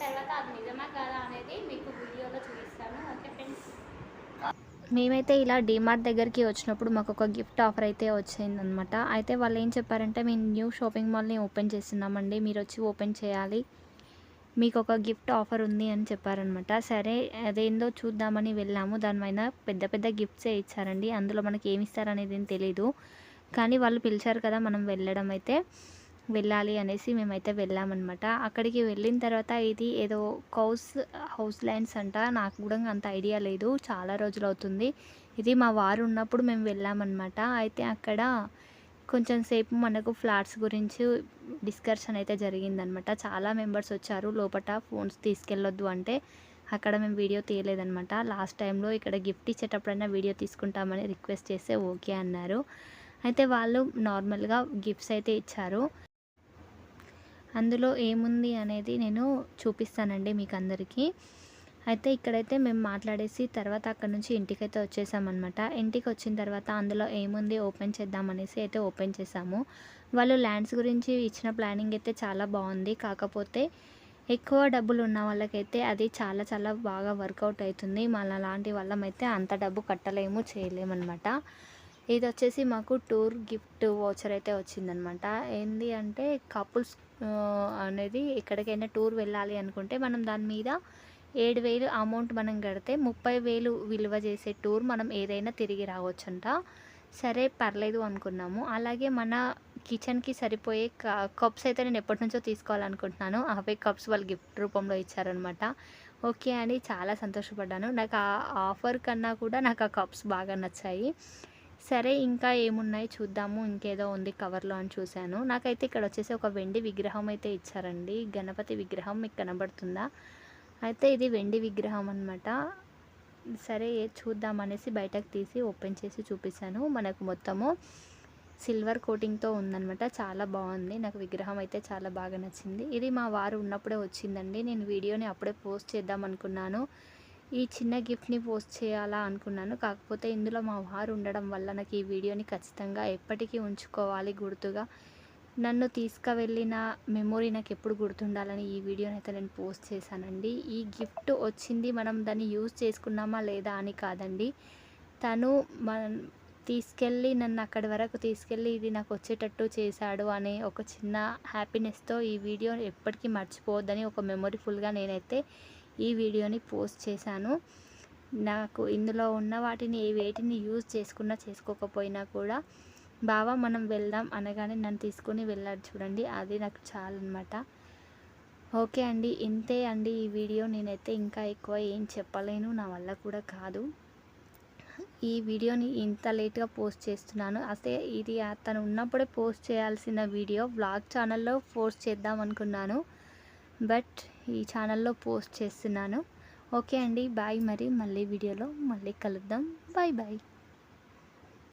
తర్వాత అది నిజమా కాదా అనేది మీకు వీడియోలో చూపిస్తాను. Okay friends. మేమైతే ఇలా డీమార్ట్ దగ్గరికి వచ్చినప్పుడు మాకు ఒక గిఫ్ట్ ఆఫర్ అయితే వచ్చిందనమాట. అయితే వాళ్ళు ఏం చెప్పారంటే, మేము న్యూ షాపింగ్ మాల్ని ఓపెన్ చేస్తున్నామండి, మీరు వచ్చి ఓపెన్ చేయాలి, మీకు ఒక గిఫ్ట్ ఆఫర్ ఉంది అని చెప్పారనమాట. సరే అదేందో చూద్దామని వెళ్ళాము. దానిపైన పెద్ద పెద్ద గిఫ్ట్సే ఇచ్చారండి. అందులో మనకి ఏమి ఇస్తారనేది ఏం తెలీదు, కానీ వాళ్ళు పిలిచారు కదా, మనం వెళ్ళాలి అనేసి మేమైతే వెళ్ళామన్నమాట. అక్కడికి వెళ్ళిన తర్వాత ఇది ఏదో కౌస్ హౌస్ లైన్స్ అంట. నాకు కూడా అంత ఐడియా లేదు, చాలా రోజులు అవుతుంది. ఇది మా వారు ఉన్నప్పుడు మేము వెళ్ళామన్నమాట. అయితే అక్కడ కొంచెం సేపు మనకు ఫ్లాట్స్ గురించి డిస్కషన్ అయితే జరిగిందనమాట. చాలా మెంబర్స్ వచ్చారు. లోపల ఫోన్స్ తీసుకెళ్ళొద్దు అంటే అక్కడ మేము వీడియో తీయలేదనమాట. లాస్ట్ టైంలో ఇక్కడ గిఫ్ట్ ఇచ్చేటప్పుడైనా వీడియో తీసుకుంటామని రిక్వెస్ట్ చేస్తే ఓకే అన్నారు. అయితే వాళ్ళు నార్మల్గా గిఫ్ట్స్ అయితే ఇచ్చారు. అందులో ఏముంది అనేది నేను చూపిస్తానండి మీకు అందరికీ. అయితే ఇక్కడైతే మేము మాట్లాడేసి తర్వాత అక్కడ నుంచి ఇంటికైతే వచ్చేసామన్నమాట. ఇంటికి వచ్చిన తర్వాత అందులో ఏముంది ఓపెన్ చేద్దామనేసి అయితే ఓపెన్ చేసాము. వాళ్ళు ల్యాండ్స్ గురించి ఇచ్చిన ప్లానింగ్ అయితే చాలా బాగుంది. కాకపోతే ఎక్కువ డబ్బులు ఉన్న వాళ్ళకైతే అది చాలా చాలా బాగా వర్కౌట్ అవుతుంది. లాంటి వాళ్ళమైతే అంత డబ్బు కట్టలేము, చేయలేమన్నమాట. ఇది వచ్చేసి మాకు టూర్ గిఫ్ట్ వోచర్ అయితే వచ్చిందనమాట. ఏంది అంటే కపుల్స్ అనేది ఎక్కడికైనా టూర్ వెళ్ళాలి అనుకుంటే మనం దాని మీద 7,000 అమౌంట్ మనం కడితే 30,000 విలువ చేసే టూర్ మనం ఏదైనా తిరిగి రావచ్చంట. సరే పర్లేదు అనుకున్నాము. అలాగే మన కిచెన్కి సరిపోయే కప్స్ అయితే నేను ఎప్పటి నుంచో తీసుకోవాలనుకుంటున్నాను. అవే కప్స్ వాళ్ళు గిఫ్ట్ రూపంలో ఇచ్చారనమాట. ఓకే అని చాలా సంతోషపడ్డాను. నాకు ఆ ఆఫర్ కన్నా కూడా నాకు ఆ కప్స్ బాగా నచ్చాయి. సరే ఇంకా ఏమున్నాయి చూద్దాము, ఇంకేదో ఉంది కవర్లో అని చూశాను. నాకైతే ఇక్కడ వచ్చేసి ఒక వెండి విగ్రహం అయితే ఇచ్చారండి. గణపతి విగ్రహం మీకు కనబడుతుందా? అయితే ఇది వెండి విగ్రహం అనమాట. సరే చూద్దామనేసి బయటకు తీసి ఓపెన్ చేసి చూపిస్తాను. మనకు మొత్తము సిల్వర్ కోటింగ్తో ఉందనమాట. చాలా బాగుంది. నాకు విగ్రహం అయితే చాలా బాగా నచ్చింది. ఇది మా వారు ఉన్నప్పుడే వచ్చిందండి. నేను వీడియోని అప్పుడే పోస్ట్ చేద్దాం అనుకున్నాను. ఈ చిన్న గిఫ్ట్ని పోస్ట్ చేయాలా అనుకున్నాను. కాకపోతే ఇందులో మా వారు ఉండడం వల్ల నాకు ఈ వీడియోని ఖచ్చితంగా ఎప్పటికీ ఉంచుకోవాలి గుర్తుగా. నన్ను తీసుకువెళ్ళిన మెమొరీ నాకు ఎప్పుడు గుర్తుండాలని ఈ వీడియోని అయితే నేను పోస్ట్ చేశానండి. ఈ గిఫ్ట్ వచ్చింది మనం దాన్ని యూజ్ చేసుకున్నామా లేదా అని కాదండి, తను తీసుకెళ్ళి నన్ను అక్కడి వరకు తీసుకెళ్ళి ఇది నాకు వచ్చేటట్టు చేశాడు అనే ఒక చిన్న హ్యాపీనెస్తో ఈ వీడియో ఎప్పటికీ మర్చిపోవద్దని ఒక మెమొరీఫుల్గా నేనైతే ఈ వీడియోని పోస్ట్ చేశాను. నాకు ఇందులో ఉన్న వాటిని వేటిని యూజ్ చేసుకున్నా చేసుకోకపోయినా కూడా బావ మనం వెళ్దాం అనగానే నన్ను తీసుకొని వెళ్ళాడు చూడండి, అది నాకు చాలన్నమాట. ఓకే అండి, ఇంతే అండి ఈ వీడియో. నేనైతే ఇంకా ఎక్కువ ఏం చెప్పలేను, నా వల్ల కూడా కాదు. ఈ వీడియోని ఇంత లేట్గా పోస్ట్ చేస్తున్నాను. అసలు ఇది తను ఉన్నప్పుడే పోస్ట్ చేయాల్సిన వీడియో వ్లాగ్ ఛానల్లో పోస్ట్ చేద్దాం అనుకున్నాను, బట్ ఈ ఛానల్లో పోస్ట్ చేస్తున్నాను. ఓకే అండి, బాయ్. మరి మళ్ళీ వీడియోలో మళ్ళీ కలుద్దాం. Bye bye.